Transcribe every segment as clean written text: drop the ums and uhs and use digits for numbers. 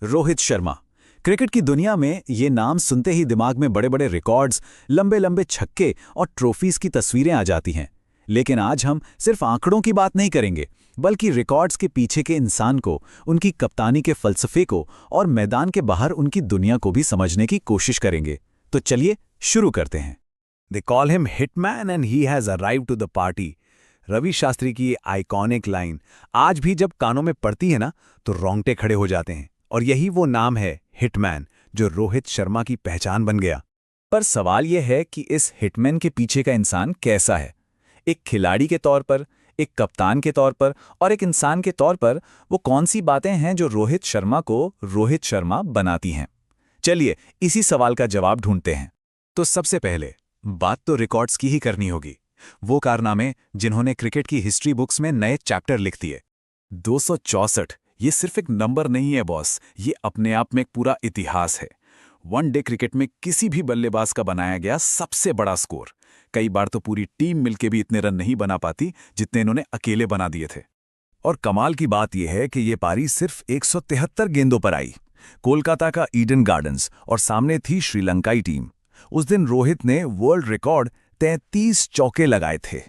Rohit Sharma. Cricket की दुनिया में ये नाम सुनते ही दिमाग में बड़े बड़े रिकॉर्ड्स, लंबे लंबे छक्के और ट्रॉफीज की तस्वीरें आ जाती हैं। लेकिन आज हम सिर्फ आंकड़ों की बात नहीं करेंगे, बल्कि रिकॉर्ड्स के पीछे के इंसान को, उनकी कप्तानी के फलसफे को और मैदान के बाहर उनकी दुनिया को भी समझने की कोशिश करेंगे। तो चलिए शुरू करते हैं। They call him Hitman and he has arrived to the party। Ravi Shastri की ये आइकॉनिक लाइन आज भी जब कानों में पड़ती है ना, तो रोंगटे खड़े हो जाते हैं। और यही वो नाम है हिटमैन, जो रोहित शर्मा की पहचान बन गया। पर सवाल यह है कि इस हिटमैन के पीछे का इंसान कैसा है। एक खिलाड़ी के तौर पर, एक कप्तान के तौर पर और एक इंसान के तौर पर वो कौन सी बातें हैं जो रोहित शर्मा को रोहित शर्मा बनाती हैं। चलिए इसी सवाल का जवाब ढूंढते हैं। तो सबसे पहले बात तो रिकॉर्ड्स की ही करनी होगी। वो कारनामे जिन्होंने क्रिकेट की हिस्ट्री बुक्स में नए चैप्टर लिख दिए। 264 ये सिर्फ एक नंबर नहीं है बॉस, ये अपने आप में एक पूरा इतिहास है। वनडे क्रिकेट में किसी भी बल्लेबाज का बनाया गया सबसे बड़ा स्कोर। कई बार तो पूरी टीम मिलके भी इतने रन नहीं बना पाती जितने इन्होंने अकेले बना दिए थे। और कमाल की बात यह है कि ये पारी सिर्फ 173 गेंदों पर आई। कोलकाता का ईडन गार्डन्स और सामने थी श्रीलंकाई टीम। उस दिन रोहित ने वर्ल्ड रिकॉर्ड 33 चौके लगाए थे।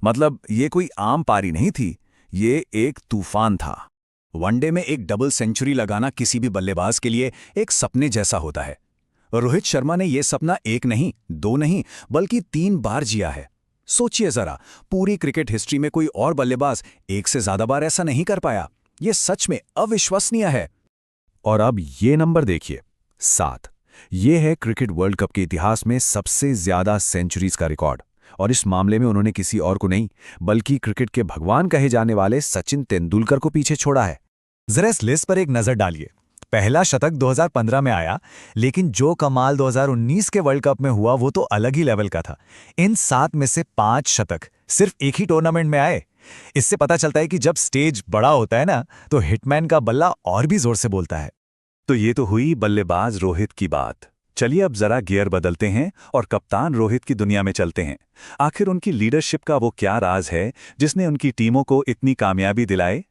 मतलब ये कोई आम पारी नहीं थी, ये एक तूफान था। वनडे में एक डबल सेंचुरी लगाना किसी भी बल्लेबाज के लिए एक सपने जैसा होता है। रोहित शर्मा ने यह सपना एक नहीं, दो नहीं, बल्कि 3 बार जिया है। सोचिए जरा, पूरी क्रिकेट हिस्ट्री में कोई और बल्लेबाज एक से ज्यादा बार ऐसा नहीं कर पाया। यह सच में अविश्वसनीय है। और अब ये नंबर देखिए, 7। ये है क्रिकेट वर्ल्ड कप के इतिहास में सबसे ज्यादा सेंचुरीज का रिकॉर्ड। और इस मामले में उन्होंने किसी और को नहीं, बल्कि क्रिकेट के भगवान कहे जाने वाले सचिन तेंदुलकर को पीछे छोड़ा है। जरा इस लिस्ट पर एक नजर डालिए। पहला शतक 2015 में आया, लेकिन जो कमाल 2019 के वर्ल्ड कप में हुआ वो तो अलग ही लेवल का था। इन 7 में से 5 शतक सिर्फ एक ही टूर्नामेंट में आए। इससे पता चलता है कि जब स्टेज बड़ा होता है ना, तो हिटमैन का बल्ला और भी जोर से बोलता है। तो ये तो हुई बल्लेबाज रोहित की बात। चलिए अब जरा गियर बदलते हैं और कप्तान रोहित की दुनिया में चलते हैं। आखिर उनकी लीडरशिप का वो क्या राज है जिसने उनकी टीमों को इतनी कामयाबी दिलाए?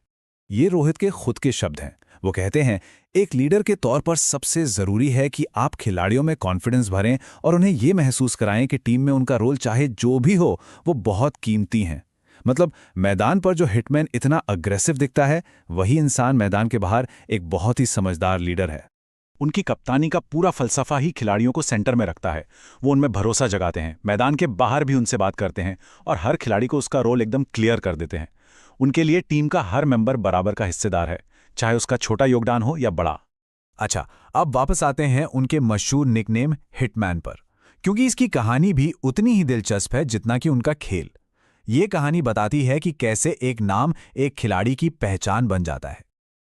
ये रोहित के खुद के शब्द हैं। वो कहते हैं, एक लीडर के तौर पर सबसे जरूरी है कि आप खिलाड़ियों में कॉन्फिडेंस भरें और उन्हें ये महसूस कराएं कि टीम में उनका रोल चाहे जो भी हो वो बहुत कीमती है। मतलब मैदान पर जो हिटमैन इतना अग्रेसिव दिखता है, वही इंसान मैदान के बाहर एक बहुत ही समझदार लीडर है। उनकी कप्तानी का पूरा फलसफा ही खिलाड़ियों को सेंटर में रखता है। वो उनमें भरोसा जगाते हैं, मैदान के बाहर भी उनसे बात करते हैं और हर खिलाड़ी को उसका रोल एकदम क्लियर कर देते हैं। उनके लिए टीम का हर मेंबर बराबर का हिस्सेदार है, चाहे उसका छोटा योगदान हो या बड़ा। अच्छा, अब वापस आते हैं उनके मशहूर निकनेम हिटमैन पर, क्योंकि इसकी कहानी भी उतनी ही दिलचस्प है जितना कि उनका खेल। ये कहानी बताती है कि कैसे एक नाम एक खिलाड़ी की पहचान बन जाता है।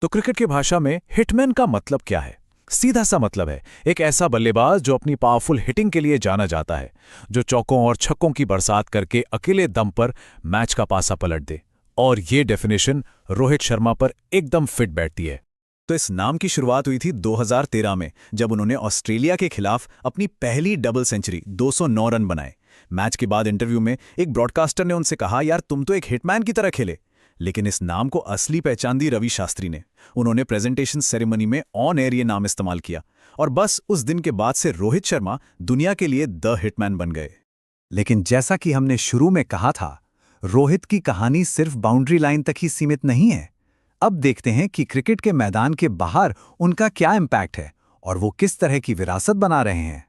तो क्रिकेट की भाषा में हिटमैन का मतलब क्या है? सीधा सा मतलब है एक ऐसा बल्लेबाज जो अपनी पावरफुल हिटिंग के लिए जाना जाता है, जो चौकों और छक्कों की बरसात करके अकेले दम पर मैच का पासा पलट दे। और ये डेफिनेशन रोहित शर्मा पर एकदम फिट बैठती है। तो इस नाम की शुरुआत हुई थी 2013 में, जब उन्होंने ऑस्ट्रेलिया के खिलाफ अपनी पहली डबल सेंचुरी 209 रन बनाए। मैच के बाद इंटरव्यू में एक ब्रॉडकास्टर ने उनसे कहा, यार तुम तो एक हिटमैन की तरह खेले। लेकिन इस नाम को असली पहचान दी रवि शास्त्री ने। उन्होंने प्रेजेंटेशन सेरेमनी में ऑन एयर ये नाम इस्तेमाल किया और बस उस दिन के बाद से रोहित शर्मा दुनिया के लिए द हिटमैन बन गए। लेकिन जैसा कि हमने शुरू में कहा था, रोहित की कहानी सिर्फ बाउंड्री लाइन तक ही सीमित नहीं है। अब देखते हैं कि क्रिकेट के मैदान के बाहर उनका क्या इम्पैक्ट है और वो किस तरह की विरासत बना रहे हैं।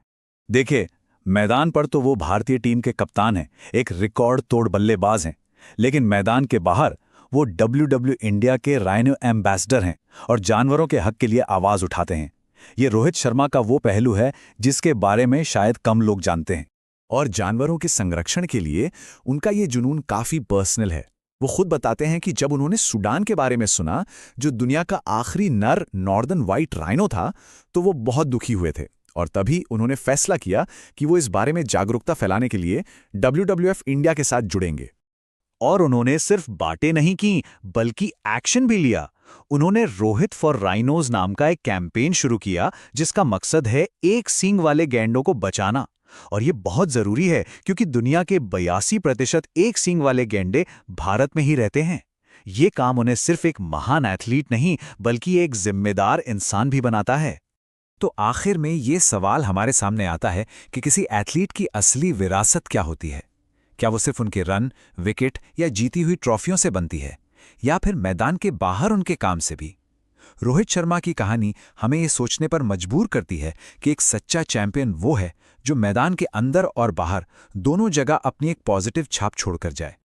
देखिए, मैदान पर तो वो भारतीय टीम के कप्तान हैं, एक रिकॉर्ड तोड़ बल्लेबाज हैं। लेकिन मैदान के बाहर वो WW इंडिया के राइनो एम्बेसडर हैं और जानवरों के हक के लिए आवाज उठाते हैं। ये रोहित शर्मा का वो पहलू है जिसके बारे में शायद कम लोग जानते हैं। और जानवरों के संरक्षण के लिए उनका ये जुनून काफी पर्सनल है। वो खुद बताते हैं कि जब उन्होंने सूडान के बारे में सुना, जो दुनिया का आखिरी नर नॉर्दर्न व्हाइट राइनो था, तो वो बहुत दुखी हुए थे। और तभी उन्होंने फैसला किया कि वो इस बारे में जागरूकता फैलाने के लिए WWF इंडिया के साथ जुड़ेंगे। और उन्होंने सिर्फ बातें नहीं की, बल्कि एक्शन भी लिया। उन्होंने रोहित फॉर राइनोज नाम का एक कैंपेन शुरू किया, जिसका मकसद है एक सींग वाले गैंडों को बचाना। और ये बहुत जरूरी है, क्योंकि दुनिया के 82% एक सींग वाले गैंडे भारत में ही रहते हैं। ये काम उन्हें सिर्फ एक महान एथलीट नहीं बल्कि एक जिम्मेदार इंसान भी बनाता है। तो आखिर में ये सवाल हमारे सामने आता है कि किसी एथलीट की असली विरासत क्या होती है? क्या वो सिर्फ उनके रन, विकेट या जीती हुई ट्रॉफियों से बनती है, या फिर मैदान के बाहर उनके काम से भी? रोहित शर्मा की कहानी हमें ये सोचने पर मजबूर करती है कि एक सच्चा चैंपियन वो है जो मैदान के अंदर और बाहर दोनों जगह अपनी एक पॉजिटिव छाप छोड़कर जाए।